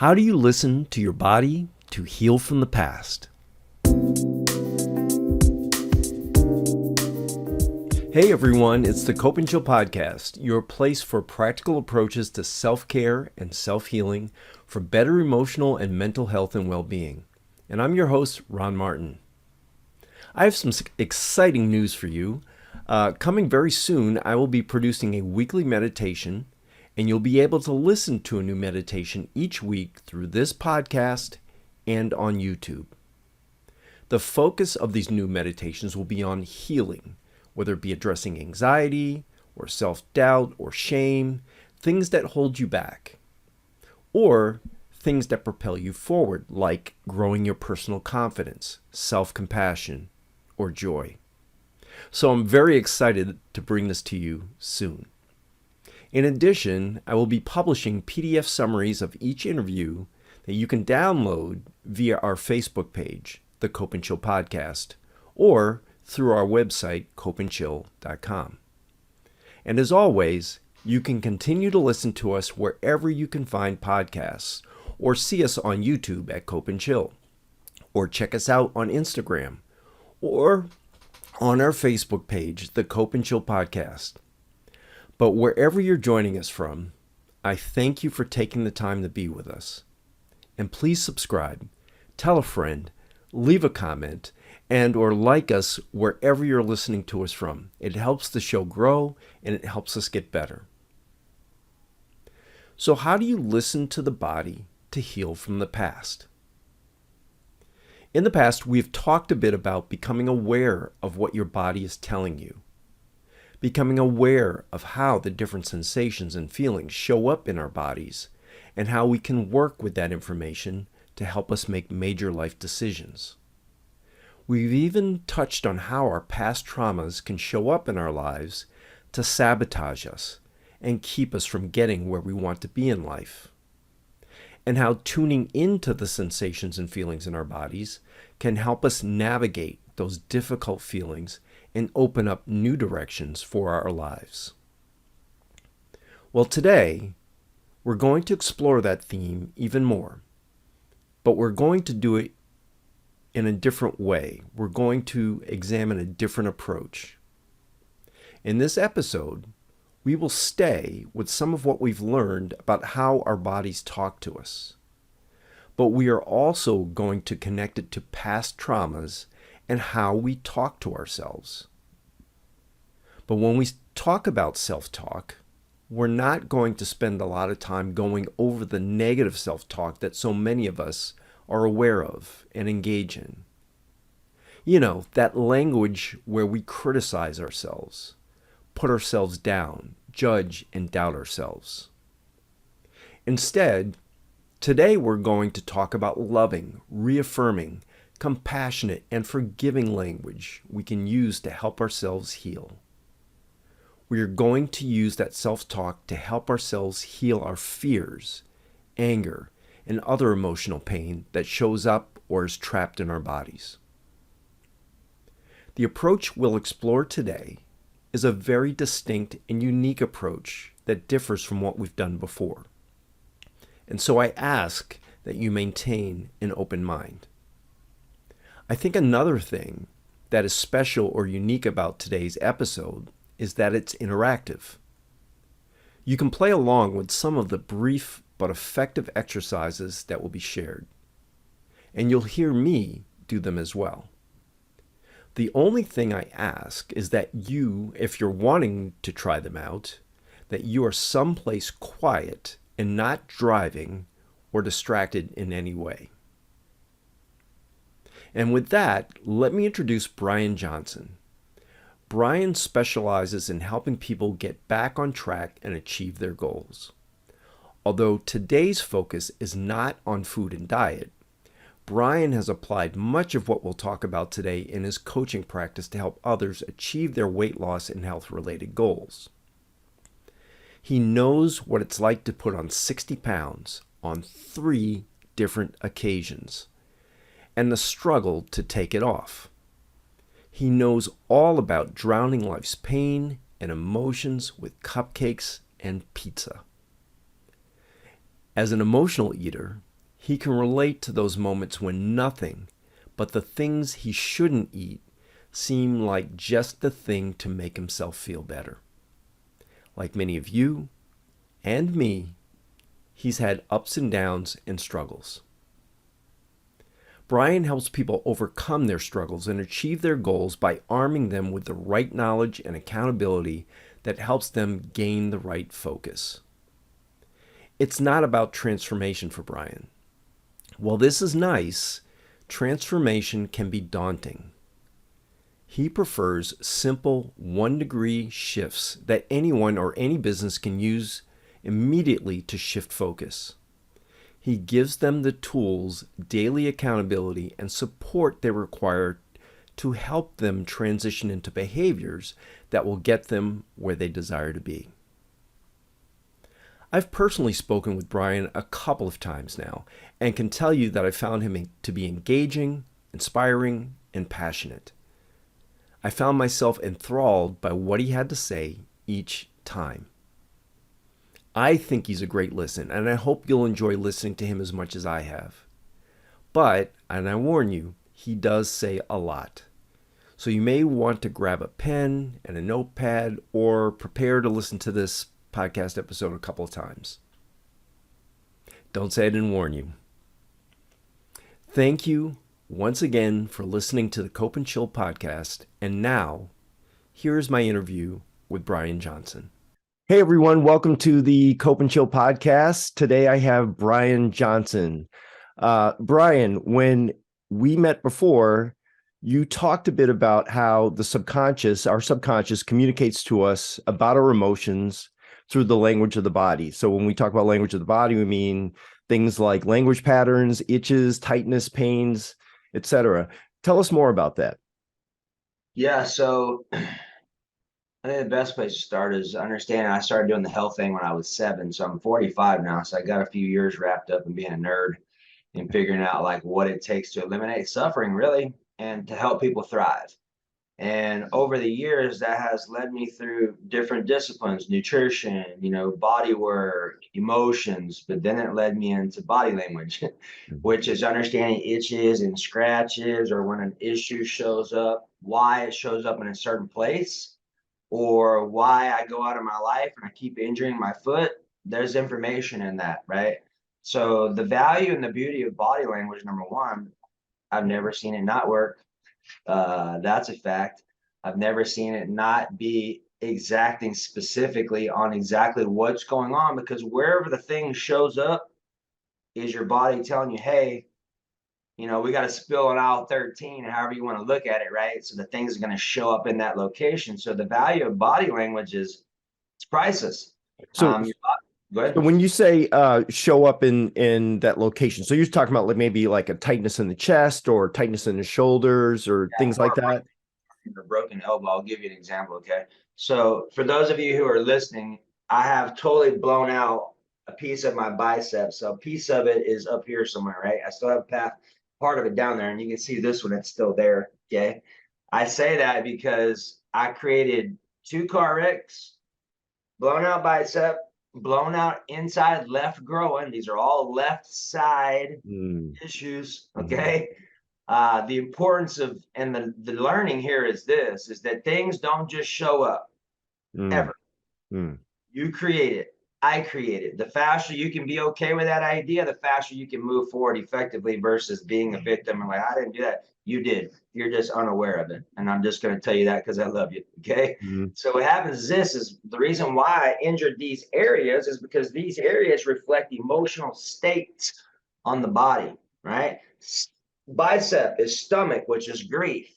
How do you listen to your body to heal from the past? Hey everyone, it's the Cope and Chill Podcast, your place for practical approaches to self-care and self-healing for better emotional and mental health and well-being. And I'm your host, Ron Martin. I have some exciting news for you. Coming very soon, I will be producing a weekly meditation, and you'll be able to listen to a new meditation each week through this podcast and on YouTube. The focus of these new meditations will be on healing, whether it be addressing anxiety or self-doubt or shame, things that hold you back, or things that propel you forward, like growing your personal confidence, self-compassion, or joy. So I'm very excited to bring this to you soon. In addition, I will be publishing PDF summaries of each interview that you can download via our Facebook page, the Cope and Chill Podcast, or through our website, copeandchill.com. And as always, you can continue to listen to us wherever you can find podcasts, or see us on YouTube at Cope and Chill, or check us out on Instagram, or on our Facebook page, the Cope and Chill Podcast. But wherever you're joining us from, I thank you for taking the time to be with us. And please subscribe, tell a friend, leave a comment, and or like us wherever you're listening to us from. It helps the show grow and it helps us get better. So how do you listen to the body to heal from the past? In the past, we've talked a bit about becoming aware of what your body is telling you. Becoming aware of how the different sensations and feelings show up in our bodies and how we can work with that information to help us make major life decisions. We've even touched on how our past traumas can show up in our lives to sabotage us and keep us from getting where we want to be in life. And how tuning into the sensations and feelings in our bodies can help us navigate those difficult feelings and open up new directions for our lives. Well, today, we're going to explore that theme even more, but we're going to do it in a different way. We're going to examine a different approach. In this episode, we will stay with some of what we've learned about how our bodies talk to us, but we are also going to connect it to past traumas and how we talk to ourselves. But when we talk about self-talk, we're not going to spend a lot of time going over the negative self-talk that so many of us are aware of and engage in. You know, that language where we criticize ourselves, put ourselves down, judge and doubt ourselves. Instead, today we're going to talk about loving, reaffirming, compassionate, and forgiving language we can use to help ourselves heal. We are going to use that self-talk to help ourselves heal our fears, anger, and other emotional pain that shows up or is trapped in our bodies. The approach we'll explore today is a very distinct and unique approach that differs from what we've done before. And so I ask that you maintain an open mind. I think another thing that is special or unique about today's episode is that it's interactive. You can play along with some of the brief but effective exercises that will be shared, and you'll hear me do them as well. The only thing I ask is that you, if you're wanting to try them out, that you are someplace quiet and not driving or distracted in any way. And with that, let me introduce Brian Johnson. Brian specializes in helping people get back on track and achieve their goals. Although today's focus is not on food and diet, Brian has applied much of what we'll talk about today in his coaching practice to help others achieve their weight loss and health-related goals. He knows what it's like to put on 60 pounds on 3 different occasions, and the struggle to take it off. He knows all about drowning life's pain and emotions with cupcakes and pizza. As an emotional eater, He can relate to those moments when nothing but the things he shouldn't eat seem like just the thing to make himself feel better. Like many of you and me, he's had ups and downs and struggles. Brian helps people overcome their struggles and achieve their goals by arming them with the right knowledge and accountability that helps them gain the right focus. It's not about transformation for Brian. While this is nice, transformation can be daunting. He prefers simple 1-degree shifts that anyone or any business can use immediately to shift focus. He gives them the tools, daily accountability, and support they require to help them transition into behaviors that will get them where they desire to be. I've personally spoken with Brian a couple of times now and can tell you that I found him to be engaging, inspiring, and passionate. I found myself enthralled by what he had to say each time. I think he's a great listen, and I hope you'll enjoy listening to him as much as I have. But, and I warn you, he does say a lot. So you may want to grab a pen and a notepad or prepare to listen to this podcast episode a couple of times. Don't say I didn't warn you. Thank you once again for listening to the Cope and Chill podcast. And now, here's my interview with Brian Johnson. Hey everyone, welcome to the Cope and Chill podcast. Today I have Brian Johnson. Brian, when we met before, you talked a bit about how the subconscious, our subconscious, communicates to us about our emotions through the language of the body. So when we talk about language of the body, we mean things like language patterns, itches, tightness, pains, etc. Tell us more about that. Yeah, so I think the best place to start is understanding I started doing the health thing when I was 7. So I'm 45 now. So I got a few years wrapped up in being a nerd and figuring out like what it takes to eliminate suffering, really, and to help people thrive. And over the years, that has led me through different disciplines, nutrition, body work, emotions, but then it led me into body language, which is understanding itches and scratches, or when an issue shows up, why it shows up in a certain place, or why I go out of my life and I keep injuring my foot. There's information in that, right? So the value and the beauty of body language, number one, I've never seen it not work. That's a fact. I've never seen it not be exacting specifically on exactly what's going on, because wherever the thing shows up is your body telling you, hey, we got to spill on aisle 13, however you want to look at it, right? So the things are going to show up in that location. So the value of body language is it's priceless. So, Go ahead. So when you say show up in that location, so you're talking about maybe like a tightness in the chest or tightness in the shoulders or things like that? A broken elbow. I'll give you an example, okay? So for those of you who are listening, I have totally blown out a piece of my bicep. So a piece of it is up here somewhere, right? I still have part of it down there, and you can see this one, it's still there, okay? I say that because I created 2 car wrecks, blown out bicep, blown out inside left groin. These are all left side issues, okay? The importance of, and the learning here is this, is that things don't just show up ever. You create it. I create it. The faster you can be okay with that idea, the faster you can move forward effectively versus being a victim and like, I didn't do that. You did. You're just unaware of it. And I'm just going to tell you that because I love you. Okay. So what happens is this is the reason why I injured these areas is because these areas reflect emotional states on the body, right? Bicep is stomach, which is grief.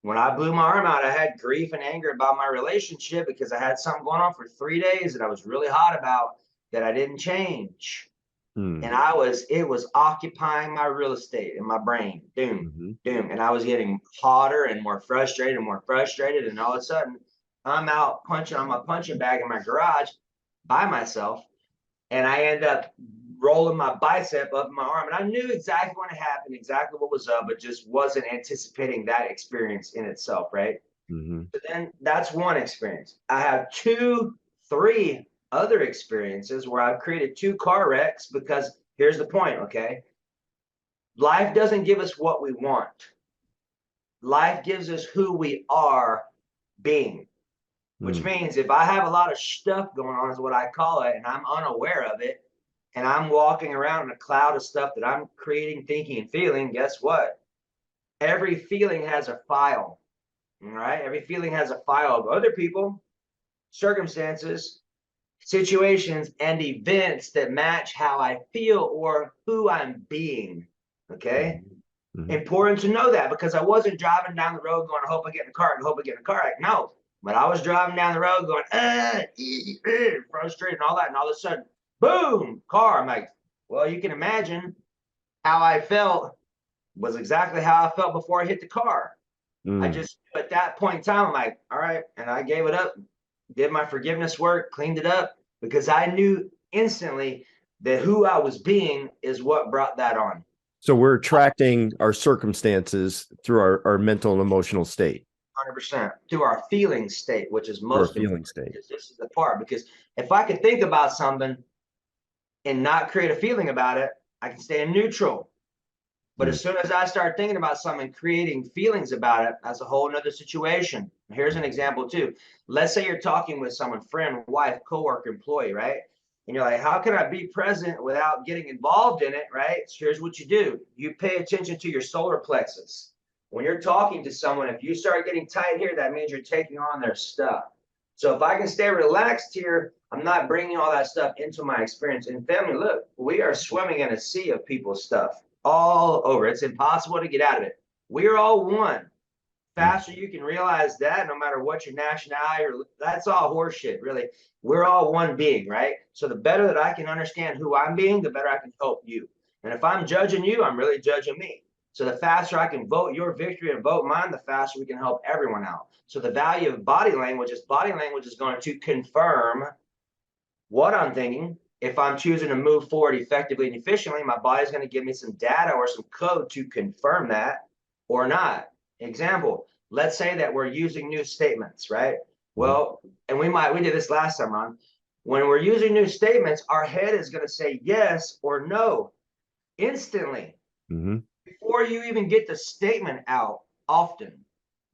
When I blew my arm out, I had grief and anger about my relationship because I had something going on for 3 days that I was really hot about that I didn't change. And it was occupying my real estate in my brain. Doom. And I was getting hotter and more frustrated. And all of a sudden, I'm out punching on my punching bag in my garage by myself. And I end up rolling my bicep up my arm. And I knew exactly what had happened, exactly what was up, but just wasn't anticipating that experience in itself, right? But then that's one experience. I have 2, 3 other experiences where I've created 2 car wrecks because Here's the point, okay? Life doesn't give us what we want. Life gives us who we are being, which means if I have a lot of stuff going on, is what I call it, and I'm unaware of it, and I'm walking around in a cloud of stuff that I'm creating, thinking, and feeling, guess what? Every feeling has a file, all right? Every feeling has a file of other people, circumstances, situations, and events that match how I feel or who I'm being, okay? Important to know that, because I wasn't driving down the road going, I hope I get in a car, I hope I get in a car. Like, no, but I was driving down the road going, frustrated and all that. And all of a sudden, boom, car. I'm like, well, you can imagine how I felt was exactly how I felt before I hit the car. I just, at that point in time, I'm like, all right. And I gave it up, did my forgiveness work, cleaned it up, because I knew instantly that who I was being is what brought that on. So we're attracting our circumstances through our mental and emotional state. 100% through our feeling state, which is most important. State. Because this is the part, because if I could think about something and not create a feeling about it, I can stay in neutral. But as soon as I start thinking about something, creating feelings about it, that's a whole nother situation. Here's an example too. Let's say you're talking with someone, friend, wife, coworker, employee, right? And you're like, how can I be present without getting involved in it, right? So here's what you do. You pay attention to your solar plexus. When you're talking to someone, if you start getting tight here, that means you're taking on their stuff. So if I can stay relaxed here, I'm not bringing all that stuff into my experience. And family, look, we are swimming in a sea of people's stuff all over. It's impossible to get out of it. We're all one. Faster you can realize that, no matter what your nationality, or that's all horseshit, really. We're all one being, right? So the better that I can understand who I'm being, the better I can help you. And if I'm judging you, I'm really judging me. So the faster I can vote your victory and vote mine, the faster we can help everyone out. So the value of body language is going to confirm what I'm thinking. If I'm choosing to move forward effectively and efficiently, my body's going to give me some data or some code to confirm that or not. Example, let's say that we're using new statements, right? Well, and we did this last time, Ron. When we're using new statements, our head is going to say yes or no instantly. Before you even get the statement out, often.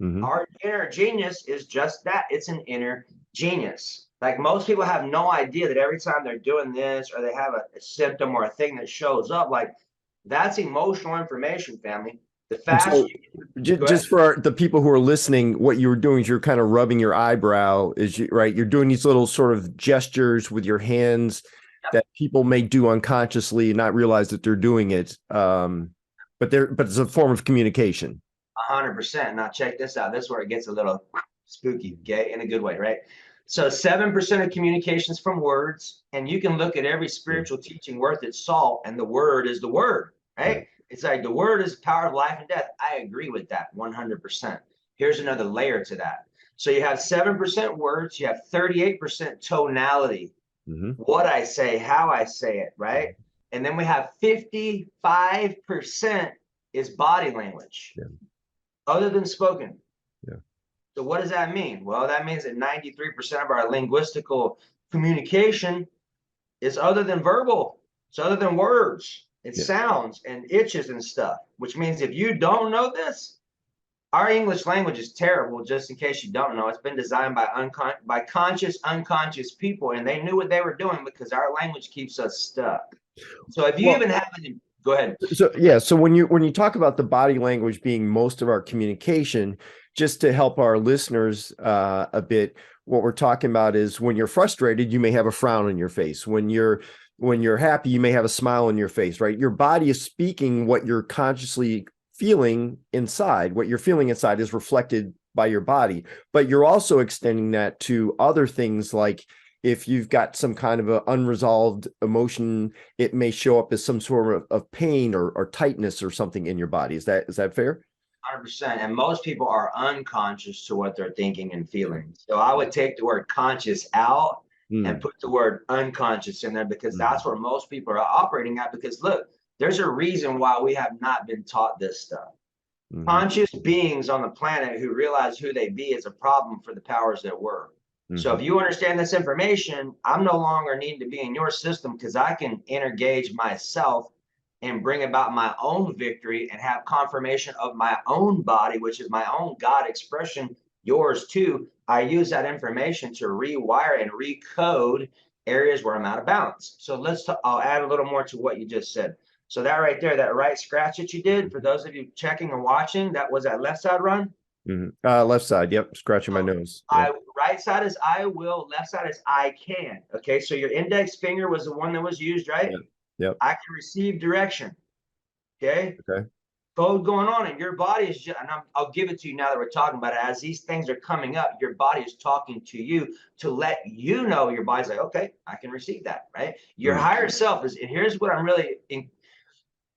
Our inner genius is just that. It's an inner genius. Like, most people have no idea that every time they're doing this, or they have a symptom or a thing that shows up, like, that's emotional information, family. The faster just for the people who are listening, what you were doing is you're kind of rubbing your eyebrow, right? You're doing these little sort of gestures with your hands that people may do unconsciously and not realize that they're doing it. But it's a form of communication. 100%. Now check this out. This is where it gets a little spooky, okay, in a good way, right? So 7% of communications from words, and you can look at every spiritual teaching worth its salt, and the word is the word, right? It's like the word is the power of life and death. I agree with that 100%. Here's another layer to that. So you have 7% words, you have 38% tonality, what I say, how I say it, right? And then we have 55% is body language, other than spoken. So what does that mean? Well, that means that 93% of our linguistical communication is other than verbal. It's other than words. It's sounds and itches and stuff, which means if you don't know this, our English language is terrible. Just in case you don't know, it's been designed by conscious, unconscious people, and they knew what they were doing because our language keeps us stuck. So if you even have it, go ahead. So when you talk about the body language being most of our communication, just to help our listeners a bit, what we're talking about is when you're frustrated, you may have a frown on your face. When you're happy, you may have a smile on your face, right? Your body is speaking what you're consciously feeling inside. What you're feeling inside is reflected by your body, but you're also extending that to other things, like if you've got some kind of an unresolved emotion, it may show up as some sort of pain or tightness or something in your body. Is that fair? 100%. And most people are unconscious to what they're thinking and feeling. So I would take the word conscious out and put the word unconscious in there, because that's where most people are operating at. Because look, there's a reason why we have not been taught this stuff. Conscious beings on the planet who realize who they be is a problem for the powers that were. So if you understand this information, I'm no longer needing to be in your system because I can engage myself and bring about my own victory and have confirmation of my own body, which is my own God expression, yours too. I use that information to rewire and recode areas where I'm out of balance. So I'll add a little more to what you just said. So that right there, that right scratch that you did, for those of you checking and watching, that was that left side run. Left side. Yep. Scratching my nose. Yep. Right side is I will, left side is I can. Okay. So your index finger was the one that was used, right? Yep. I can receive direction. Okay. Okay. Code going on, and your body is just, and I'll give it to you now that we're talking about it. As these things are coming up, your body is talking to you to let you know. Your body's like, okay, I can receive that, right? Your higher self is, and here's what I'm really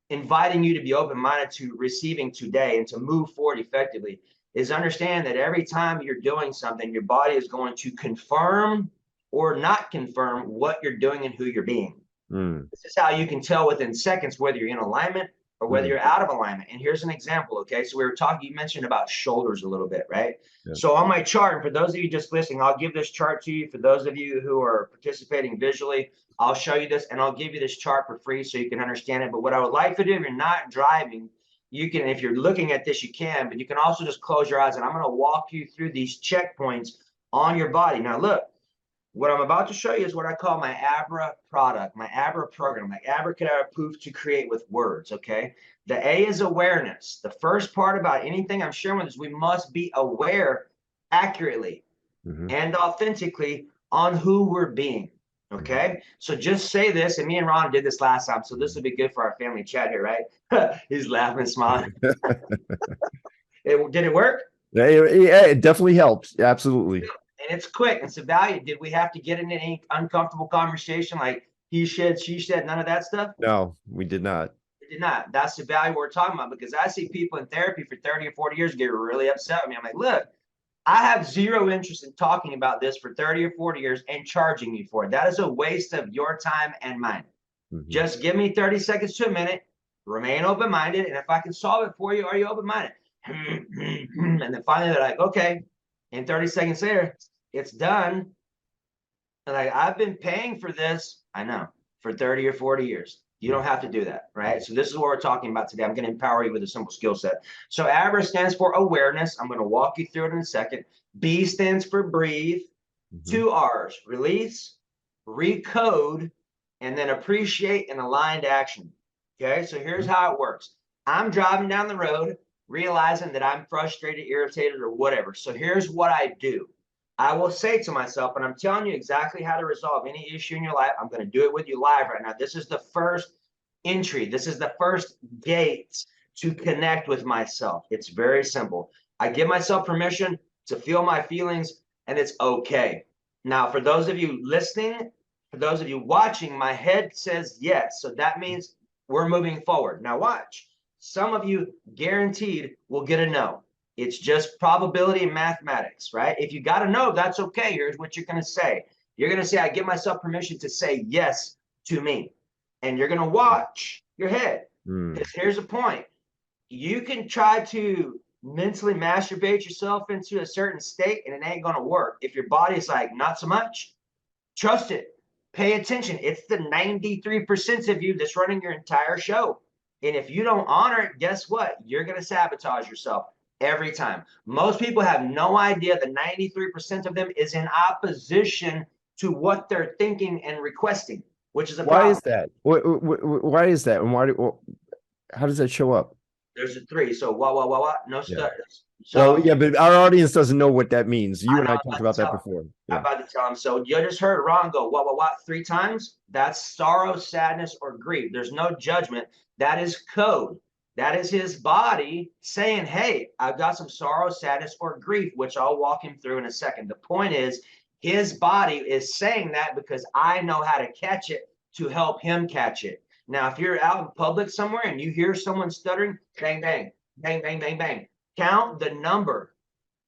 inviting you to be open-minded to receiving today and to move forward effectively, is understand that every time you're doing something, your body is going to confirm or not confirm what you're doing and who you're being. This is how you can tell within seconds whether you're in alignment or whether you're out of alignment. And here's an example, okay? So we were talking, you mentioned about shoulders a little bit, right? So on my chart, and for those of you just listening, I'll give this chart to you. For those of you who are participating visually, I'll show you this, and I'll give you this chart for free so you can understand it. But what I would like to do, if you're not driving, you can, if you're looking at this, you can, but you can also just close your eyes, and I'm going to walk you through these checkpoints on your body. Now, look, what I'm about to show you is what I call my ABRA product, my ABRA program, my abracadabra proof to create with words, okay? The A is awareness. The first part about anything I'm sharing with us, we must be aware accurately and authentically on who we're being, okay? So just say this, and me and Ron did this last time, so this will be good for our family chat here, right? He's laughing, smiling. Did it work? Yeah, it definitely helps. Absolutely. And it's quick. It's a value. Did we have to get into any uncomfortable conversation like he said, she said, none of that stuff? No, we did not. We did not. That's the value we're talking about, because I see people in therapy for 30 or 40 years get really upset with me. I'm like, look, I have zero interest in talking about this for 30 or 40 years and charging you for it. That is a waste of your time and mine. Just give me 30 seconds to a minute, remain open-minded, and if I can solve it for you, are you open-minded? And then finally they're like, okay. And 30 seconds later, it's done. And like, I've been paying for this, I know, for 30 or 40 years. You don't have to do that, right? So this is what we're talking about today. I'm going to empower you with a simple skill set. So ABRA stands for awareness. I'm going to walk you through it in a second. B stands for breathe. 2 R's, release, recode, and then appreciate and aligned action. Okay, so here's how it works. I'm driving down the road, realizing that I'm frustrated, irritated, or whatever. So here's what I do. I will say to myself, and I'm telling you exactly how to resolve any issue in your life. I'm going to do it with you live right now. This is the first entry. This is the first gate to connect with myself. It's very simple. I give myself permission to feel my feelings, and it's okay. Now, for those of you listening, for those of you watching, my head says yes. So that means we're moving forward. Now watch. Some of you guaranteed will get a no. It's just probability and mathematics, right? If you got to know, that's okay. Here's what you're going to say. You're going to say, I give myself permission to say yes to me. And you're going to watch your head. Because here's the point. You can try to mentally masturbate yourself into a certain state, and it ain't going to work. If your body's like, not so much, trust it. Pay attention. It's the 93% of you that's running your entire show. And if you don't honor it, guess what? You're going to sabotage yourself. Every time. Most people have no idea the 93% of them is in opposition to what they're thinking and requesting, which is a problem. Why is that? Why is that? And how does that show up? There's a 3. So what? No stutters. So yeah, but our audience doesn't know what that means. You and I talked about that before. I'm about to tell them. So you just heard Ron go what 3 times. That's sorrow, sadness, or grief. There's no judgment. That is code. That is his body saying, hey, I've got some sorrow, sadness, or grief, which I'll walk him through in a second. The point is, his body is saying that because I know how to catch it to help him catch it. Now, if you're out in public somewhere and you hear someone stuttering, bang, bang, bang, bang, bang, bang, count the number.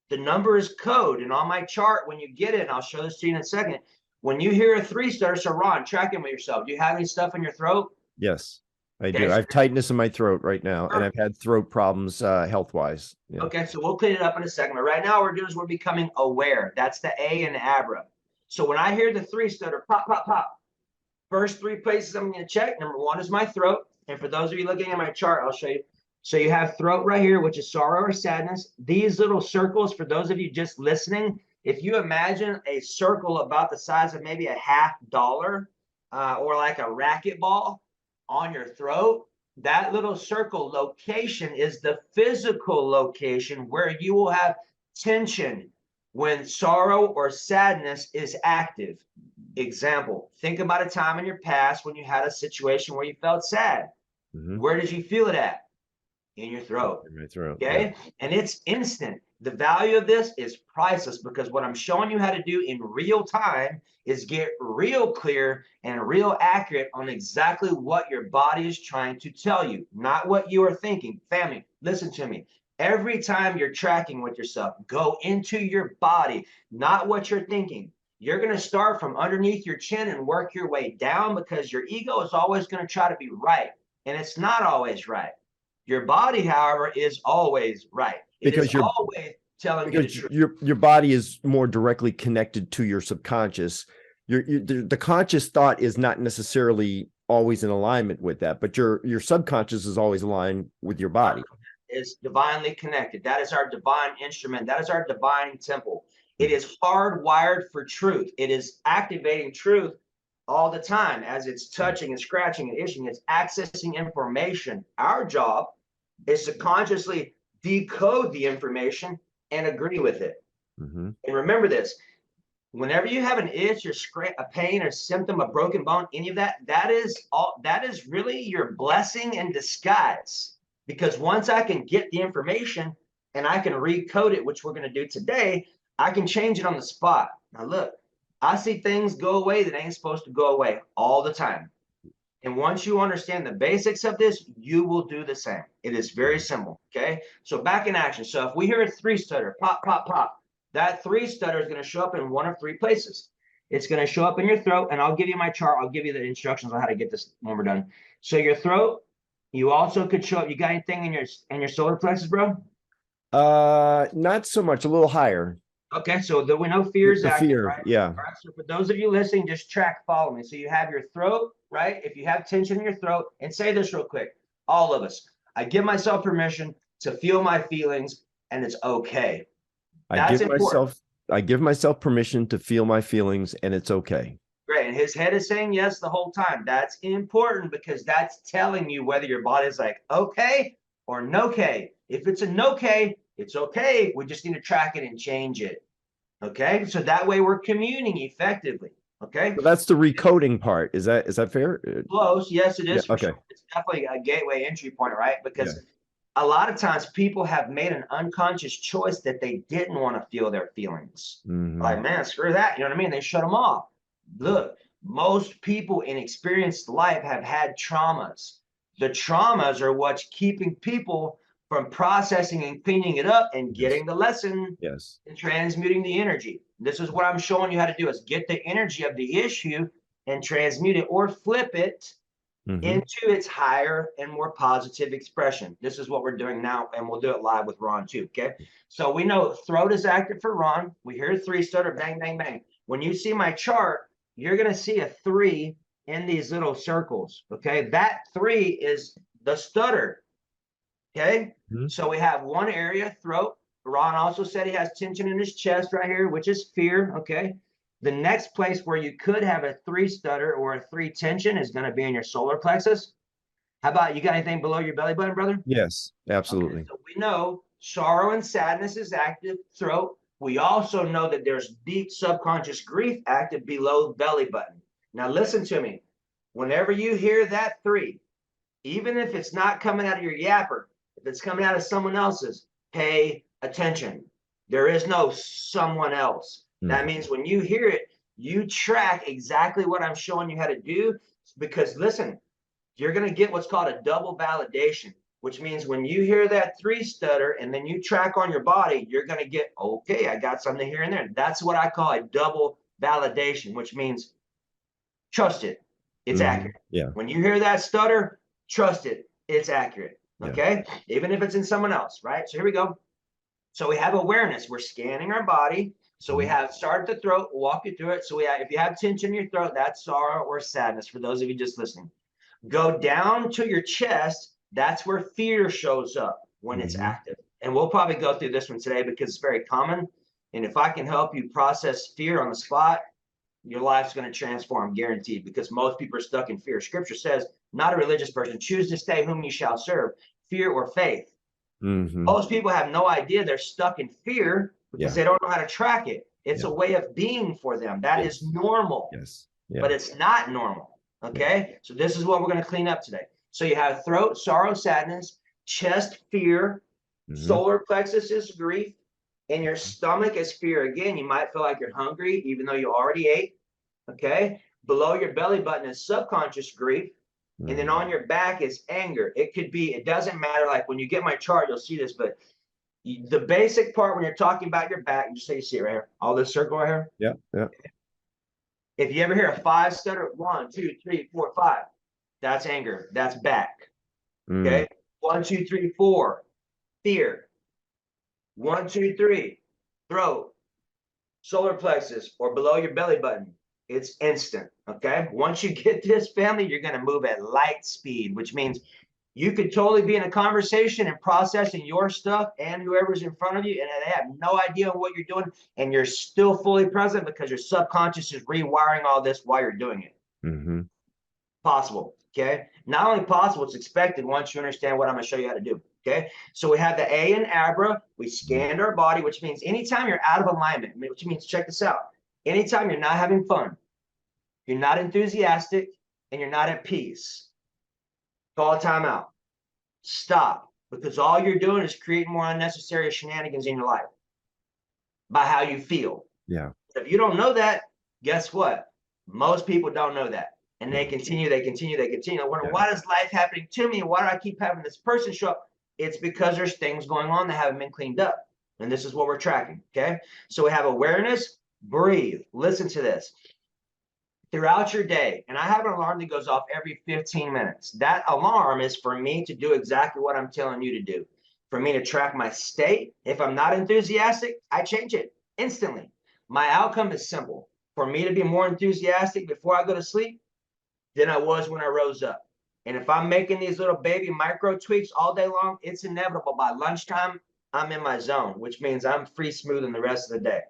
The number is code. And on my chart, when you get it, and I'll show this to you in a second, when you hear a 3 stutter, so Ron, track it with yourself. Do you have any stuff in your throat? Yes. I Okay, do. I so have tightness in my throat right now, and I've had throat problems health-wise. Yeah. okay, so we'll clean it up in a second. But right now, what we're doing is we're becoming aware. That's the A in ABRA. So when I hear the three stutter, pop, pop, pop, first three places I'm going to check. Number one is my throat. And for those of you looking at my chart, I'll show you. So you have throat right here, which is sorrow or sadness. These little circles, for those of you just listening, if you imagine a circle about the size of maybe $50 or like a racquetball on your throat, that little circle location is the physical location where you will have tension when sorrow or sadness is active. Example, think about a time in your past when you had a situation where you felt sad. Where did you feel it at? In your throat. In my throat. Okay. Yeah. And it's instant. The value of this is priceless because what I'm showing you how to do in real time is get real clear and real accurate on exactly what your body is trying to tell you, not what you are thinking. Family, listen to me. Every time you're tracking with yourself, go into your body, not what you're thinking. You're going to start from underneath your chin and work your way down because your ego is always going to try to be right. And it's not always right. Your body, however, is always right. It is always telling you the truth. Your body is more directly connected to your subconscious. The conscious thought is not necessarily always in alignment with that, but your subconscious is always aligned with your body. It's divinely connected. That is our divine instrument. That is our divine temple. It is hardwired for truth. It is activating truth all the time as it's touching and scratching and itching. It's accessing information. Our job is to consciously decode the information and agree with it. And remember this, whenever you have an itch or a pain or symptom, a broken bone, any of that, that is really your blessing in disguise. Because once I can get the information and I can recode it, which we're going to do today, I can change it on the spot. Now look, I see things go away that ain't supposed to go away all the time. And once you understand the basics of this, you will do the same. It is very simple, okay? So back in action. So if we hear a three stutter, pop, pop, pop, that three stutter is going to show up in one of three places. It's going to show up in your throat, and I'll give you my chart. I'll give you the instructions on how to get this when we're done. So your throat, you also could show up. You got anything in your solar plexus, bro? Not so much, a little higher. Okay, so we know fear is active, fear, right? yeah. All right, so for those of you listening, just follow me. So you have your throat, right? If you have tension in your throat, and say this real quick, all of us, I give myself permission to feel my feelings, and it's okay. That's important. I give myself permission to feel my feelings, and it's okay. Great, and his head is saying yes the whole time. That's important because that's telling you whether your body's like okay or no-K. If it's a no-K, it's okay. We just need to track it and change it. Okay, so that way we're communing effectively. Okay, so that's the recoding part. Is that fair? Close. Yes, it is. Yeah, okay. Sure. It's definitely a gateway entry point, right? Because a lot of times people have made an unconscious choice that they didn't want to feel their feelings. Like, man, screw that. You know what I mean? They shut them off. Look, most people in experienced life have had traumas. The traumas are what's keeping people from processing and cleaning it up and getting the lesson and transmuting the energy. This is what I'm showing you how to do, is get the energy of the issue and transmute it or flip it into its higher and more positive expression. This is what we're doing now, and we'll do it live with Ron too, okay? So we know throat is active for Ron. We hear a three stutter, bang, bang, bang. When you see my chart, you're going to see a three in these little circles, okay? That three is the stutter. Okay, so we have one area, throat. Ron also said he has tension in his chest right here, which is fear. Okay, the next place where you could have a three stutter or a three tension is going to be in your solar plexus. How about, you got anything below your belly button, brother? Yes, absolutely. Okay, so we know sorrow and sadness is active, throat. We also know that there's deep subconscious grief active below belly button. Now listen to me. Whenever you hear that three, even if it's not coming out of your yapper, if it's coming out of someone else's, pay attention. There is no someone else. That means when you hear it, you track exactly what I'm showing you how to do, because listen, you're going to get what's called a double validation, which means when you hear that three stutter and then you track on your body, you're going to get, okay, I got something here and there. That's what I call a double validation, which means trust it. It's accurate. Yeah. When you hear that stutter, Trust it. It's accurate. Okay. Yeah. Even if it's in someone else, right? So here we go. So we have awareness. We're scanning our body. So we have start at the throat, walk you through it. So we have, if you have tension in your throat, that's sorrow or sadness for those of you just listening. Go down to your chest. That's where fear shows up when it's active. And we'll probably go through this one today because it's very common. And if I can help you process fear on the spot, your life's going to transform, guaranteed, because most people are stuck in fear. Scripture says, not a religious person, choose this day whom you shall serve, fear or faith. Most people have no idea they're stuck in fear because they don't know how to track it. It's a way of being for them. That is normal, but it's not normal. Okay. So this is what we're going to clean up today. So you have throat, sorrow, sadness, chest, fear, solar plexus is grief, and your stomach is fear. Again, you might feel like you're hungry, even though you already ate. Okay. Below your belly button is subconscious grief. And then on your back is anger. It could be, it doesn't matter. Like when you get my chart, you'll see this, but the basic part when you're talking about your back, you just say you see it right here, all this circle right here. Yeah. Yeah. If you ever hear a 5 stutter, 1, 2, 3, 4, 5, that's anger. That's back. Okay. 1, 2, 3, 4, fear. 1, 2, 3, throat, solar plexus, or below your belly button. It's instant. Okay. Once you get this, family, you're going to move at light speed, which means you could totally be in a conversation and processing your stuff and whoever's in front of you, and they have no idea what you're doing, and you're still fully present because your subconscious is rewiring all this while you're doing it. Possible. Okay. Not only possible, it's expected once you understand what I'm going to show you how to do. Okay. So we have the A in Abra. We scanned our body, which means anytime you're out of alignment, which means, check this out. Anytime you're not having fun, you're not enthusiastic, and you're not at peace, call a timeout. Stop, because all you're doing is creating more unnecessary shenanigans in your life by how you feel. Yeah. If you don't know that, guess what? Most people don't know that. And they continue. I wonder, why is life happening to me? Why do I keep having this person show up? It's because there's things going on that haven't been cleaned up. And this is what we're tracking. Okay. So we have awareness, breathe. Listen to this. Throughout your day, and I have an alarm that goes off every 15 minutes. That alarm is for me to do exactly what I'm telling you to do, for me to track my state. If I'm not enthusiastic, I change it instantly. My outcome is simple. For me to be more enthusiastic before I go to sleep than I was when I rose up. And if I'm making these little baby micro tweaks all day long, it's inevitable. By lunchtime, I'm in my zone, which means I'm free smoothing the rest of the day.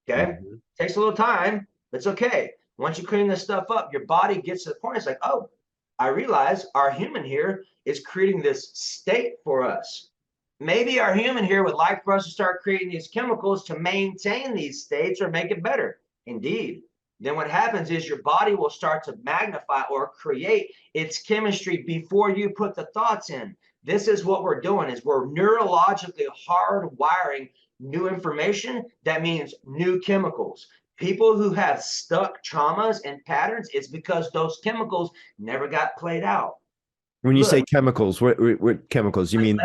Okay. Takes a little time, but it's okay. Once you clean this stuff up, your body gets to the point. It's like, oh, I realize our human here is creating this state for us. Maybe our human here would like for us to start creating these chemicals to maintain these states or make it better. Indeed. Then what happens is your body will start to magnify or create its chemistry before you put the thoughts in. This is what we're doing, is we're neurologically hardwiring new information. That means new chemicals. People who have stuck traumas and patterns, it's because those chemicals never got played out. When you say chemicals, what chemicals? You mean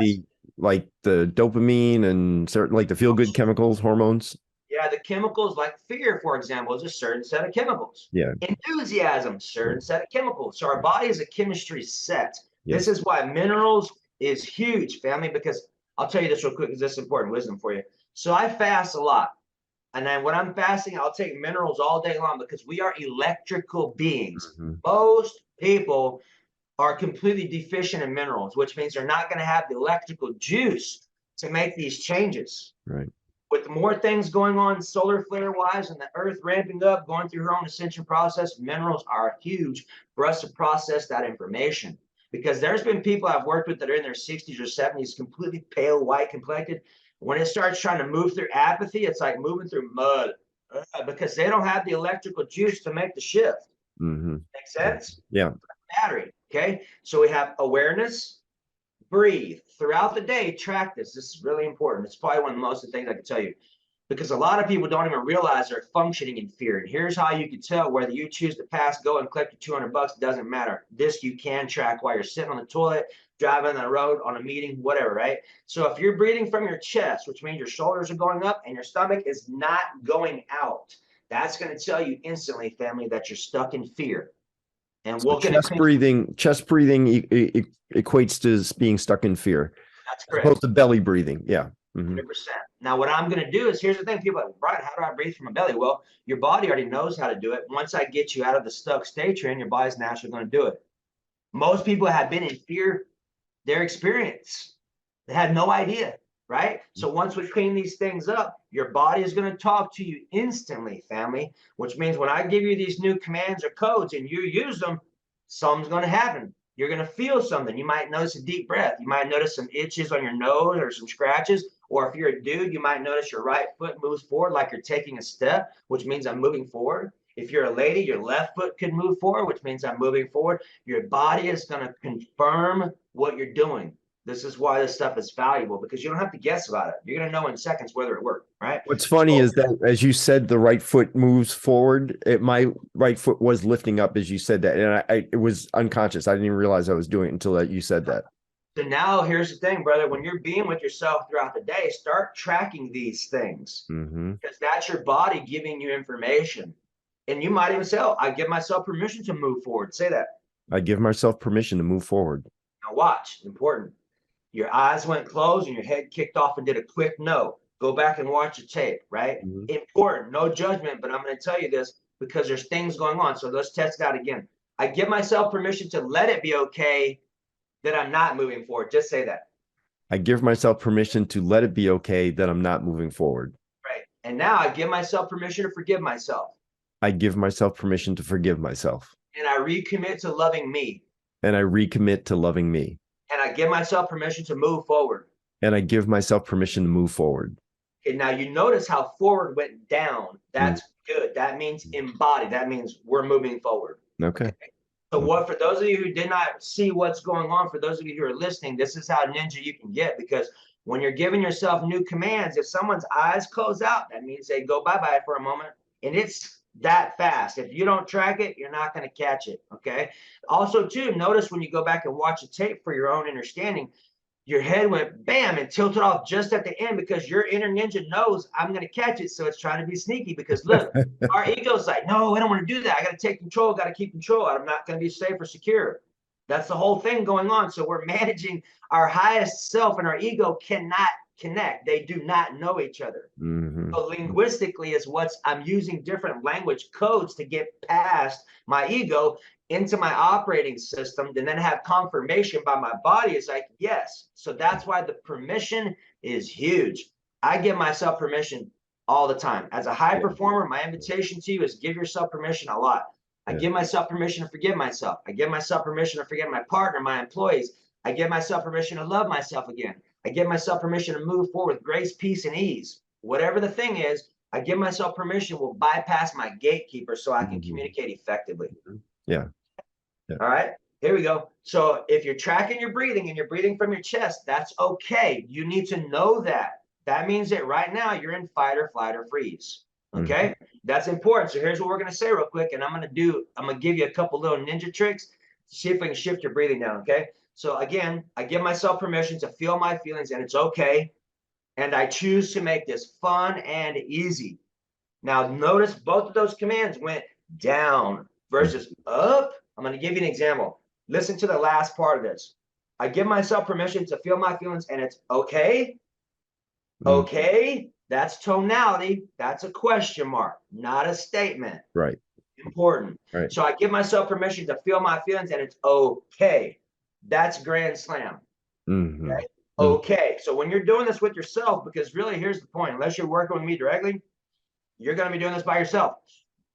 like the dopamine and certain, like the feel-good chemicals, hormones? Yeah, the chemicals like fear, for example, is a certain set of chemicals. Yeah. Enthusiasm, certain set of chemicals. So our body is a chemistry set. This is why minerals is huge, family, because I'll tell you this real quick because this is important wisdom for you. So I fast a lot. And then when I'm fasting, I'll take minerals all day long because we are electrical beings. Most people are completely deficient in minerals, which means they're not going to have the electrical juice to make these changes. Right. With more things going on solar flare wise and the earth ramping up, going through her own ascension process, minerals are huge for us to process that information. Because there's been people I've worked with that are in their 60s or 70s, completely pale, white complected. When it starts trying to move through apathy, it's like moving through mud because they don't have the electrical juice to make the shift. Make sense? Yeah. Battery. Okay. So we have awareness, breathe. Throughout the day, track this. This is really important. It's probably one of the most things I can tell you because a lot of people don't even realize they're functioning in fear. And here's how you can tell whether you choose to pass go and collect your $200. Doesn't matter. This you can track while you're sitting on the toilet, driving on the road, on a meeting, whatever, right? So if you're breathing from your chest, which means your shoulders are going up and your stomach is not going out, that's going to tell you instantly, family, that you're stuck in fear. And So chest breathing equates to being stuck in fear. That's As opposed correct. to belly breathing. Yeah. 100%. Now, what I'm going to do is, here's the thing. People are like, Brian, how do I breathe from my belly? Well, your body already knows how to do it. Once I get you out of the stuck state you're in, your body's naturally going to do it. Most people have been in fear their experience. They had no idea, right? So once we clean these things up, your body is going to talk to you instantly, family, which means when I give you these new commands or codes and you use them, something's going to happen. You're going to feel something. You might notice a deep breath. You might notice some itches on your nose or some scratches. Or if you're a dude, you might notice your right foot moves forward like you're taking a step, which means I'm moving forward. If you're a lady, your left foot could move forward, which means I'm moving forward. Your body is going to confirm what you're doing. This is why this stuff is valuable, because you don't have to guess about it. You're going to know in seconds whether it worked, right? What's funny is that, as you said, the right foot moves forward. My right foot was lifting up as you said that, and it was unconscious. I didn't even realize I was doing it until you said that. So now here's the thing, brother. When you're being with yourself throughout the day, start tracking these things, because that's your body giving you information. And you might even say, oh, I give myself permission to move forward. Say that. I give myself permission to move forward. Now watch, important. Your eyes went closed and your head kicked off and did a quick no. Go back and watch the tape, right? Important, no judgment, but I'm going to tell you this because there's things going on. So let's test it out again. I give myself permission to let it be okay that I'm not moving forward. Just say that. I give myself permission to let it be okay that I'm not moving forward. Right. And now I give myself permission to forgive myself. I give myself permission to forgive myself. And I recommit to loving me. And I recommit to loving me. And I give myself permission to move forward. And I give myself permission to move forward. Okay, now you notice how forward went down. That's good. That means embody. That means we're moving forward. Okay. So what, for those of you who did not see what's going on, for those of you who are listening, this is how ninja you can get, because when you're giving yourself new commands, if someone's eyes close out, that means they go bye-bye for a moment, and it's that fast. If you don't track it, you're not going to catch it, okay? Also, too, notice when you go back and watch the tape for your own understanding, your head went bam and tilted off just at the end, because your inner ninja knows I'm going to catch it. So it's trying to be sneaky, because look, our ego's like, no, I don't want to do that. I got to take control, got to keep control. I'm not going to be safe or secure. That's the whole thing going on. So we're managing our highest self, and our ego cannot connect. They do not know each other. So linguistically is what's, I'm using different language codes to get past my ego into my operating system, and then have confirmation by my body is like, yes. So that's why the permission is huge. I give myself permission all the time. As a high performer, my invitation to you is give yourself permission a lot. I give myself permission to forgive myself. I give myself permission to forgive my partner, my employees. I give myself permission to love myself again. I give myself permission to move forward with grace, peace, and ease. Whatever the thing is, I give myself permission will bypass my gatekeeper so I can communicate effectively. Yeah. All right, here we go. So if you're tracking your breathing and you're breathing from your chest, that's okay. You need to know that. That means that right now you're in fight or flight or freeze. Okay, that's important. So here's what we're going to say real quick, and I'm going to give you a couple little ninja tricks to see if we can shift your breathing down. Okay, so again, I give myself permission to feel my feelings, and it's okay. And I choose to make this fun and easy. Now notice both of those commands went down versus up. I'm going to give you an example. Listen to the last part of this. I give myself permission to feel my feelings, and it's okay. Okay, that's tonality. That's a question mark, not a statement. Right. Important. Right. So I give myself permission to feel my feelings, and it's okay. That's grand slam. Okay? Okay. So when you're doing this with yourself, because really here's the point, unless you're working with me directly, you're going to be doing this by yourself.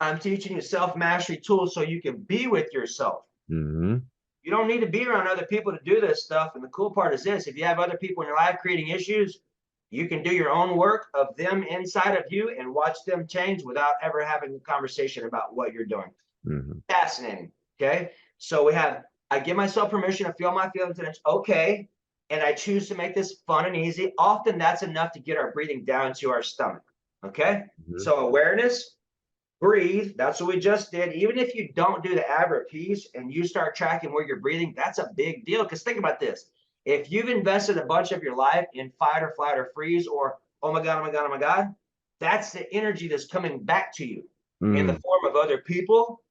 I'm teaching you self-mastery tools so you can be with yourself. You don't need to be around other people to do this stuff. And the cool part is this: if you have other people in your life creating issues, you can do your own work of them inside of you and watch them change without ever having a conversation about what you're doing. Fascinating. Okay. So we have, I give myself permission to feel my feelings, and it's okay. And I choose to make this fun and easy. Often that's enough to get our breathing down to our stomach. Okay. So awareness, breathe. That's what we just did. Even if you don't do the average piece and you start tracking where you're breathing, that's a big deal. Because think about this. If you've invested a bunch of your life in fight or flight or freeze, or oh my God, oh my God, oh my God, that's the energy that's coming back to you in the form of other people,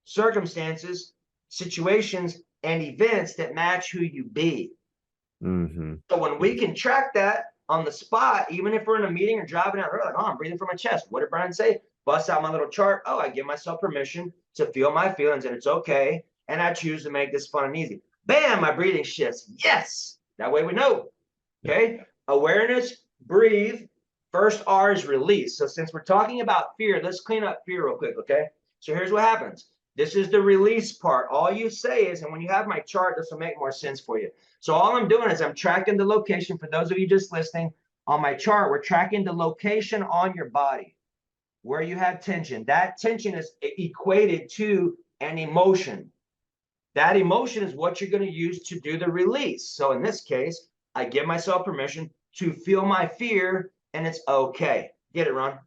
circumstances, situations, and events that match who you be. So when we can track that on the spot, even if we're in a meeting or driving out, we're like, oh, I'm breathing from my chest. What did Brian say? Bust out my little chart. Oh, I give myself permission to feel my feelings, and it's okay. And I choose to make this fun and easy. Bam, my breathing shifts. Yes. That way we know. Okay. Awareness, breathe. First R is release. So since we're talking about fear, let's clean up fear real quick. Okay. So here's what happens. This is the release part. All you say is, and when you have my chart, this will make more sense for you. So all I'm doing is I'm tracking the location. For those of you just listening, on my chart, we're tracking the location on your body where you have tension. That tension is equated to an emotion. That emotion is what you're going to use to do the release. So in this case, I give myself permission to feel my fear, and it's okay. Get it, Ron?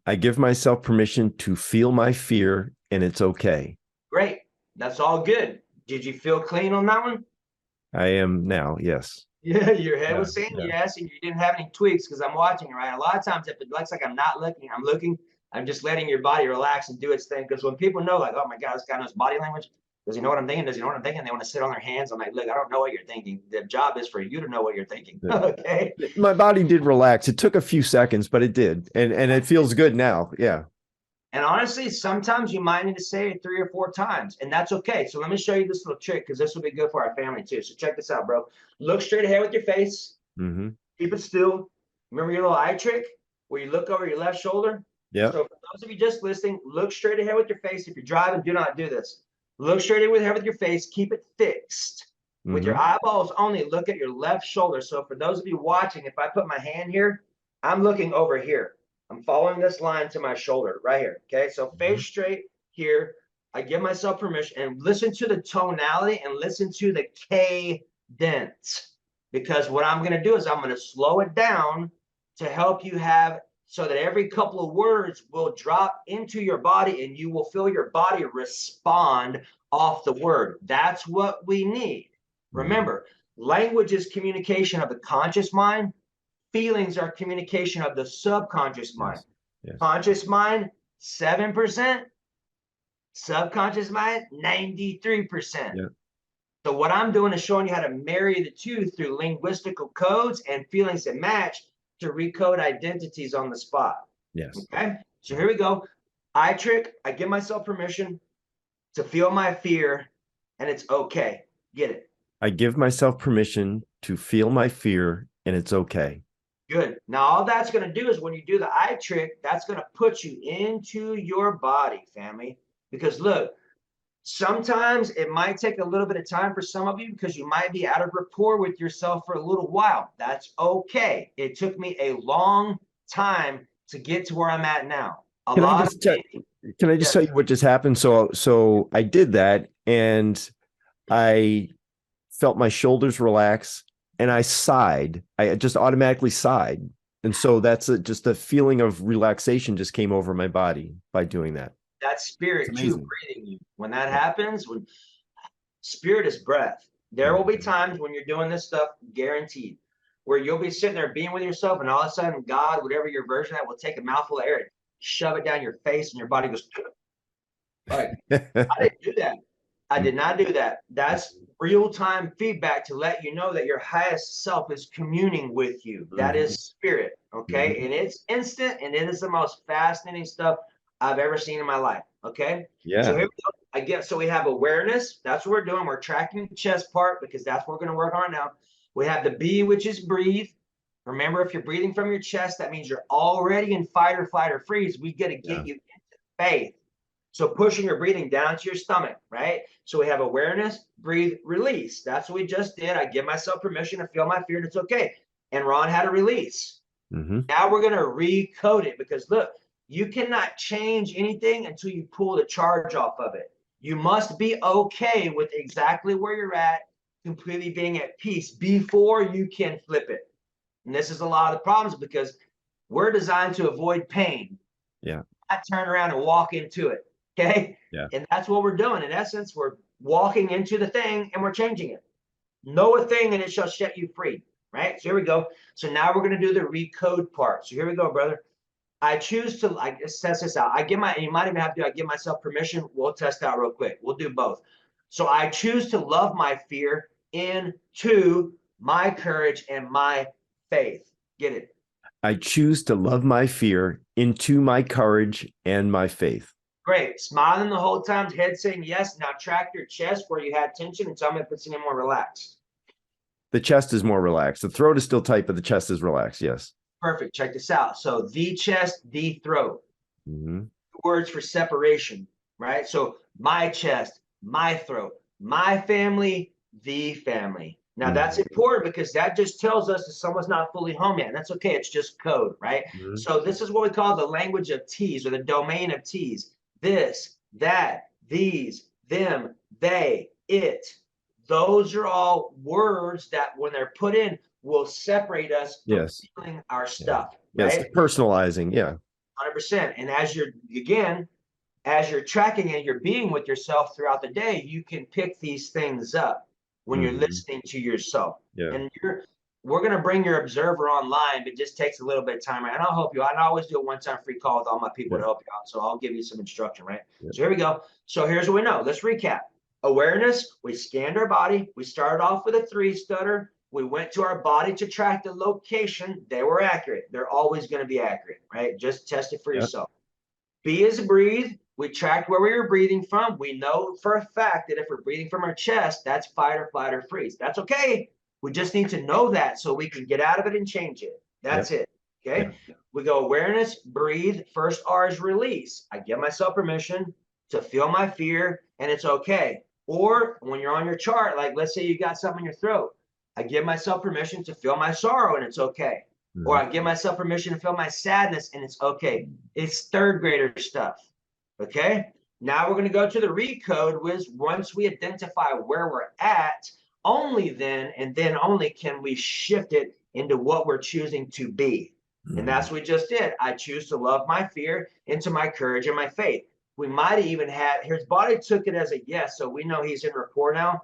I give myself permission to feel my fear, and it's okay. Great. That's all good. Did you feel clean on that one? I am now, yes. Yeah, your head was saying yes, and you didn't have any tweaks because I'm watching it, right? A lot of times, if it looks like I'm not looking, I'm looking. I'm just letting your body relax and do its thing. Because when people know, like, oh my God, this guy knows body language. Does he know what I'm thinking? Does he know what I'm thinking? They want to sit on their hands. I'm like, look, I don't know what you're thinking. The job is for you to know what you're thinking. Okay. My body did relax. It took a few seconds, but it did. And it feels good now. Yeah. And honestly, sometimes you might need to say it 3 or 4 times, and that's okay. So let me show you this little trick because this will be good for our family too. So check this out, bro. Look straight ahead with your face. Keep it still. Remember your little eye trick where you look over your left shoulder? Yeah. So for those of you just listening, look straight ahead with your face. If you're driving, do not do this. Look straight ahead with your face. Keep it fixed. With your eyeballs only, look at your left shoulder. So for those of you watching, if I put my hand here, I'm looking over here. I'm following this line to my shoulder right here. Okay. So face straight here. I give myself permission and listen to the tonality and listen to the cadence. Because what I'm going to do is I'm going to slow it down to help you have so that every couple of words will drop into your body and you will feel your body respond off the word. That's what we need. Remember, language is communication of the conscious mind. Feelings are communication of the subconscious mind. Conscious mind, 7%. Subconscious mind, 93%. So what I'm doing is showing you how to marry the two through linguistical codes and feelings that match to recode identities on the spot. Okay. So here we go. Eye trick. I give myself permission to feel my fear, and it's okay. Get it? I give myself permission to feel my fear, and it's okay. Good. Now, all that's going to do is when you do the eye trick, that's going to put you into your body, family. Because look, sometimes it might take a little bit of time for some of you because you might be out of rapport with yourself for a little while. That's okay. It took me a long time to get to where I'm at now. Can I just tell you what just happened? So I did that, and I felt my shoulders relax, and I sighed. I just automatically sighed. And so that's just a feeling of relaxation just came over my body by doing that. That's spirit too breathing you. When that happens, when spirit is breath, there will be times when you're doing this stuff, guaranteed, where you'll be sitting there being with yourself, and all of a sudden, God, whatever your version of that, will take a mouthful of air and shove it down your face, and your body goes, like, I didn't do that. I did not do that. That's real-time feedback to let you know that your highest self is communing with you. That is spirit, okay? And it's instant, and it is the most fascinating stuff I've ever seen in my life, okay? Yeah. So here we go. Again, so we have awareness. That's what we're doing. We're tracking the chest part because that's what we're going to work on now. We have the B, which is breathe. Remember, if you're breathing from your chest, that means you're already in fight or flight or freeze. We got to get you into faith. So pushing your breathing down to your stomach, right? So we have awareness, breathe, release. That's what we just did. I give myself permission to feel my fear, and it's okay. And Ron had a release. Now we're going to recode it because look, you cannot change anything until you pull the charge off of it. You must be okay with exactly where you're at, completely being at peace before you can flip it. And this is a lot of the problems because we're designed to avoid pain. Not turn around and walk into it. Okay. And that's what we're doing. In essence, we're walking into the thing and we're changing it. Know a thing and it shall set you free. Right. So here we go. So now we're going to do the recode part. So here we go, brother. I choose to, like, test this out. You might even have to, I give myself permission. We'll test out real quick. We'll do both. So I choose to love my fear into my courage and my faith. Get it? I choose to love my fear into my courage and my faith. Great. Smiling the whole time, head saying yes. Now track your chest where you had tension and tell me if it's any more relaxed. The chest is more relaxed. The throat is still tight, but the chest is relaxed. Yes. Perfect. Check this out. So the chest, the throat. Mm-hmm. Words for separation, right? So my chest, my throat, my family, the family. Now that's important because that just tells us that someone's not fully home yet. That's okay. It's just code, right? Mm-hmm. So this is what we call the language of T's, or the domain of T's. This, that, these, them, they, it. Those are all words that when they're put in will separate us from feeling our stuff, right? Yes, personalizing, 100%. And as you're tracking and you're being with yourself throughout the day, you can pick these things up when you're listening to yourself. Yeah. And we're going to bring your observer online, but it just takes a little bit of time, right? And I'll help you. I always do a one-time free call with all my people to help you out. So I'll give you some instruction, right? So here we go. So here's what we know. Let's recap. Awareness, we scanned our body. We started off with a 3 stutter. We went to our body to track the location. They were accurate. They're always going to be accurate, right? Just test it for yourself. B is breathe. We tracked where we were breathing from. We know for a fact that if we're breathing from our chest, that's fight or flight or freeze. That's okay. We just need to know that so we can get out of it and change it. That's it. Okay. We go awareness, breathe. First R is release. I give myself permission to feel my fear, and it's okay. Or when you're on your chart, like let's say you got something in your throat, I give myself permission to feel my sorrow, and it's okay. Or I give myself permission to feel my sadness, and it's okay. It's third grader stuff. Okay. Now we're going to go to the recode, which once we identify where we're at, only then and then only can we shift it into what we're choosing to be. And that's what we just did. I choose to love my fear into my courage and my faith. We might even have, his body took it as a yes, so we know he's in rapport now.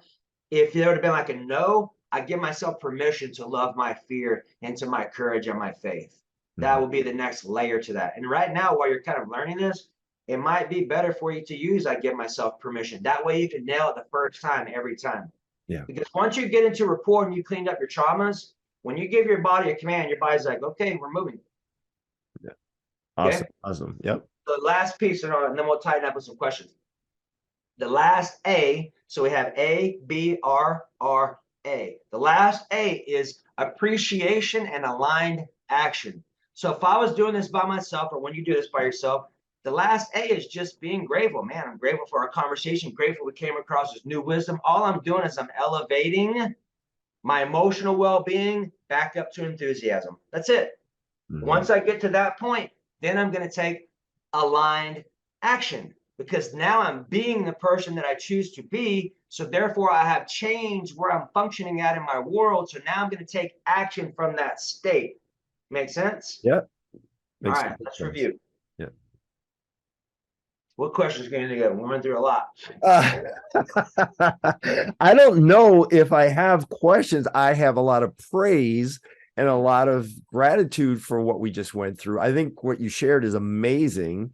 If there would have been like a no, I give myself permission to love my fear into my courage and my faith. That will be the next layer to that. And right now, while you're kind of learning this, it might be better for you to use I give myself permission. That way you can nail it the first time, every time. Yeah. Because once you get into rapport and you cleaned up your traumas, when you give your body a command, your body's like, okay, we're moving. Yeah. Awesome. Okay? Awesome. Yep. The last piece, and then we'll tighten up with some questions. The last A, so we have A, B, R, R, A. The last A is appreciation and aligned action. So if I was doing this by myself, or when you do this by yourself, the last A is just being grateful. Man, I'm grateful for our conversation, grateful we came across this new wisdom. All I'm doing is I'm elevating my emotional well-being back up to enthusiasm. That's it. Once I get to that point, then I'm going to take aligned action, because now I'm being the person that I choose to be. So therefore I have changed where I'm functioning at in my world. So now I'm going to take action from that state. Make sense? Yeah. All right, let's review. Yeah. What questions can you get? We went through a lot. I don't know if I have questions. I have a lot of praise and a lot of gratitude for what we just went through. I think what you shared is amazing.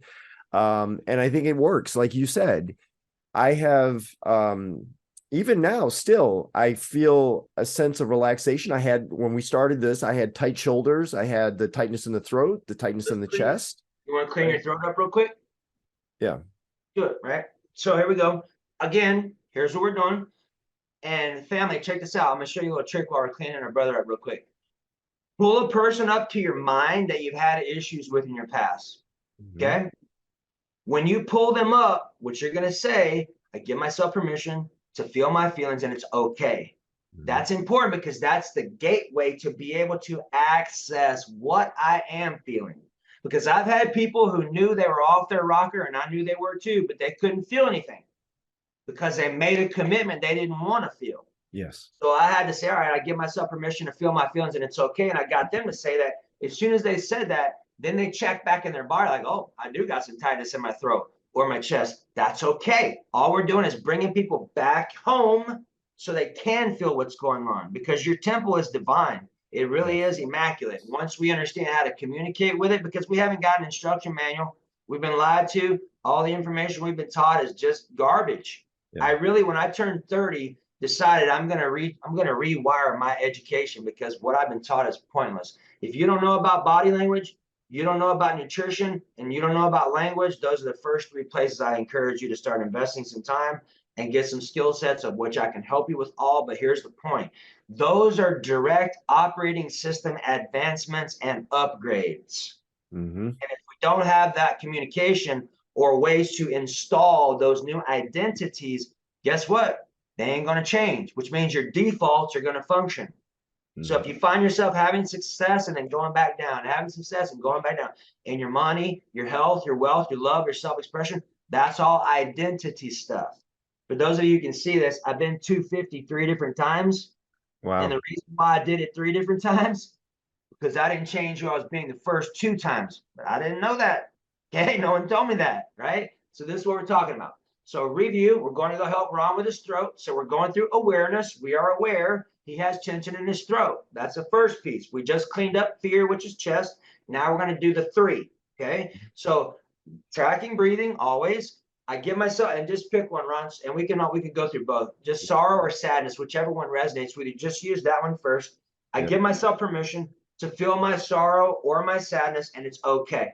And I think it works. Like you said, I have, even now still, I feel a sense of relaxation. I had, when we started this, I had tight shoulders. I had the tightness in the throat, the tightness in the chest. You want to clean your throat up real quick? Yeah. Do it, right? So here we go. Again, here's what we're doing. And family, check this out. I'm going to show you a little trick while we're cleaning our brother up real quick. Pull a person up to your mind that you've had issues with in your past. Okay? When you pull them up, what you're going to say, I give myself permission to feel my feelings, and it's okay. That's important, because that's the gateway to be able to access what I am feeling. Because I've had people who knew they were off their rocker, and I knew they were too, but they couldn't feel anything because they made a commitment they didn't want to feel. Yes. So I had to say, all right, I give myself permission to feel my feelings, and it's okay. And I got them to say that. As soon as they said that, then they checked back in their body like, oh, I do got some tightness in my throat or my chest. That's okay. All we're doing is bringing people back home so they can feel what's going on, because your temple is divine. It really is immaculate. Once we understand how to communicate with it, because we haven't got an instruction manual, we've been lied to. All the information we've been taught is just garbage. Yeah. I really, when I turned 30, decided I'm gonna rewire my education, because what I've been taught is pointless. If you don't know about body language, you don't know about nutrition, and you don't know about language, those are the first three places I encourage you to start investing some time and get some skill sets, of which I can help you with all. But here's the point. Those are direct operating system advancements and upgrades. Mm-hmm. And if we don't have that communication or ways to install those new identities, guess what? They ain't going to change, which means your defaults are going to function. Mm-hmm. So if you find yourself having success and then going back down, having success and going back down in your money, your health, your wealth, your love, your self-expression, that's all identity stuff. For those of you who can see this, I've been 250 3 different times. Wow. And the reason why I did it 3 different times, because I didn't change who I was being the first 2 times. But I didn't know that. Okay, no one told me that, right? So this is what we're talking about. So review, we're going to go help Ron with his throat. So we're going through awareness. We are aware he has tension in his throat. That's the first piece. We just cleaned up fear, which is chest. Now we're going to do the 3. Okay, so tracking breathing always. I give myself, and just pick one, Ron, and we can go through both. Just sorrow or sadness, whichever one resonates with you. Just use that one first. I give myself permission to feel my sorrow or my sadness, and it's okay.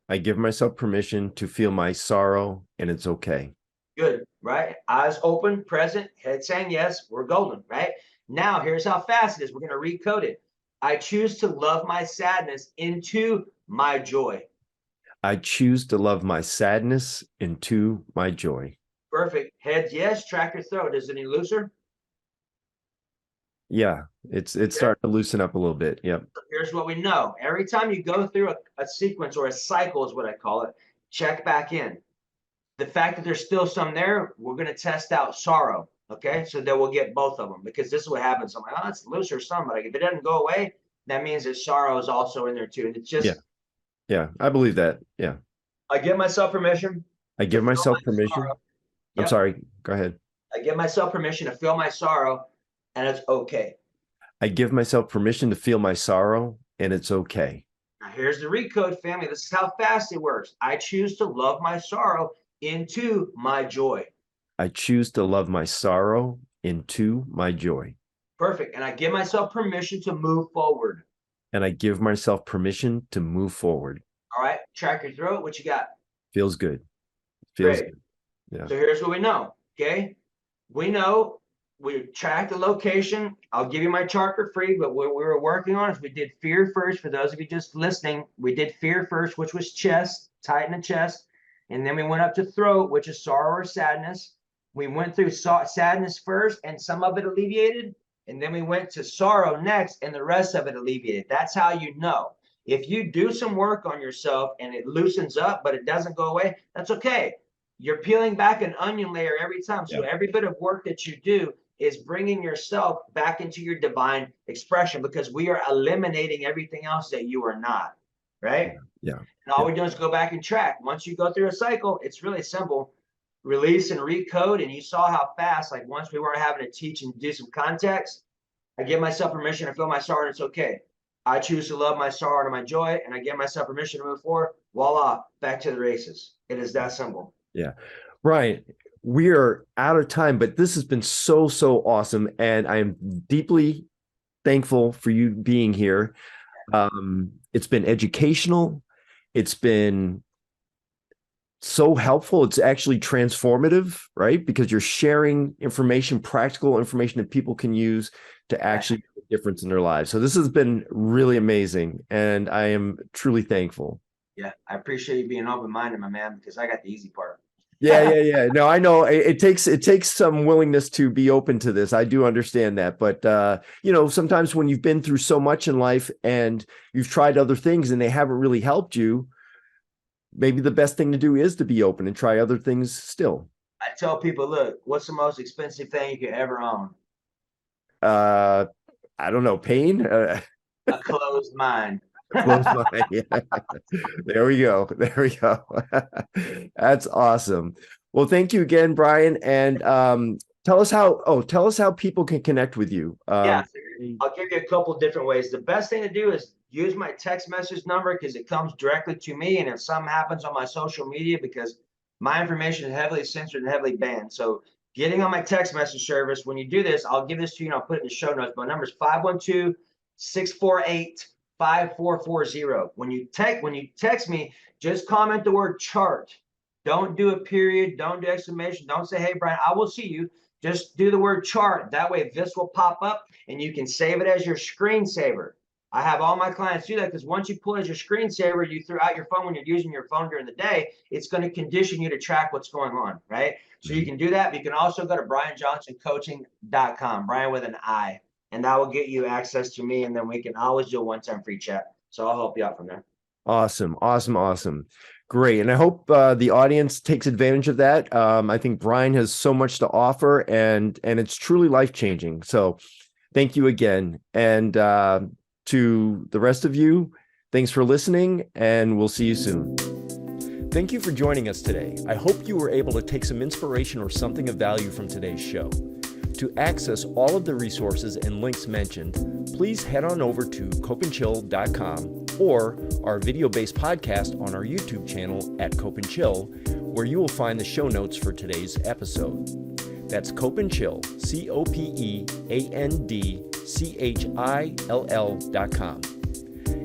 I give myself permission to feel my sorrow, and it's okay. Good, right? Eyes open, present, head saying yes, we're golden, right? Now, here's how fast it is. We're going to recode it. I choose to love my sadness into my joy. I choose to love my sadness into my joy. Perfect. Head yes, track your throat. Is it any looser? Yeah, it's starting to loosen up a little bit. Yep. Here's what we know. Every time you go through a sequence, or a cycle is what I call it, check back in. The fact that there's still some there, we're going to test out sorrow. Okay, so then we'll get both of them, because this is what happens. I'm like, oh, it's loose or some, but if it doesn't go away, that means that sorrow is also in there too. And it's just, yeah, I believe that. Yeah. I give myself permission. I give myself permission. I'm sorry. Go ahead. I give myself permission to feel my sorrow, and it's okay. I give myself permission to feel my sorrow, and it's okay. Now here's the recode, family. This is how fast it works. I choose to love my sorrow into my joy. I choose to love my sorrow into my joy. Perfect. And I give myself permission to move forward. And I give myself permission to move forward. All right. Track your throat. What you got? Feels good. Feels good. Yeah. So here's what we know. Okay. We know we tracked the location. I'll give you my chart for free, but what we were working on is we did fear first. For those of you just listening, we did fear first, which was chest, tighten the chest. And then we went up to throat, which is sorrow or sadness. We went through sadness first, and some of it alleviated. And then we went to sorrow next, and the rest of it alleviated. That's how you know. If you do some work on yourself and it loosens up, but it doesn't go away, that's okay. You're peeling back an onion layer every time. So every bit of work that you do is bringing yourself back into your divine expression, because we are eliminating everything else that you are not, right? Yeah. And all we're doing is go back and track. Once you go through a cycle, it's really simple. Release and recode. And you saw how fast, like once we weren't having to teach and do some context, I give myself permission to feel my sorrow, and it's okay. I choose to love my sorrow and my joy, and I give myself permission to move forward. Voila, back to the races. It is that simple. Yeah. Brian, we are out of time, but this has been so awesome. And I am deeply thankful for you being here. It's been educational. It's been so helpful. It's actually transformative, right? Because you're sharing information, practical information that people can use to actually make a difference in their lives. So this has been really amazing, and I am truly thankful. Yeah, I appreciate you being open-minded, my man, because I got the easy part. Yeah. No, I know it takes some willingness to be open to this. I do understand that, but sometimes when you've been through so much in life and you've tried other things and they haven't really helped you, maybe the best thing to do is to be open and try other things still. I tell people, look, what's the most expensive thing you could ever own? I don't know, pain? A closed mind. Close mind. Yeah. There we go. That's awesome. Well, thank you again, Brian. And tell us how people can connect with you. Yeah, I'll give you a couple different ways. The best thing to do is use my text message number because it comes directly to me. And if something happens on my social media, because my information is heavily censored and heavily banned. So getting on my text message service, when you do this, I'll give this to you and I'll put it in the show notes. My number is 512-648-5440. When you text me, just comment the word chart. Don't do a period. Don't do exclamation. Don't say, hey, Brian, I will see you. Just do the word chart. That way this will pop up and you can save it as your screensaver. I have all my clients do that because once you pull it as your screensaver, you throw out your phone when you're using your phone during the day, it's going to condition you to track what's going on, right? So you can do that. But you can also go to brianjohnsoncoaching.com, Brian with an I, and that will get you access to me. And then we can always do a one-time free chat. So I'll help you out from there. Awesome. Great. And I hope the audience takes advantage of that. I think Brian has so much to offer and it's truly life-changing. So thank you again. And to the rest of you, thanks for listening and we'll see you soon. Thank you for joining us today. I hope you were able to take some inspiration or something of value from today's show. To access all of the resources and links mentioned, please head on over to copeandchill.com or our video-based podcast on our YouTube channel at Cope and Chill, where you will find the show notes for today's episode. That's Cope and Chill, CopeandChill.com.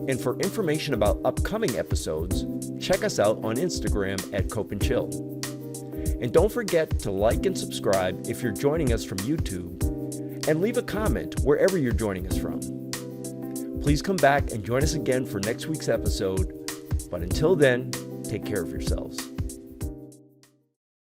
And for information about upcoming episodes, check us out on Instagram at Cope and Chill. And don't forget to like and subscribe if you're joining us from YouTube, and leave a comment wherever you're joining us from. Please come back and join us again for next week's episode. But until then, take care of yourselves.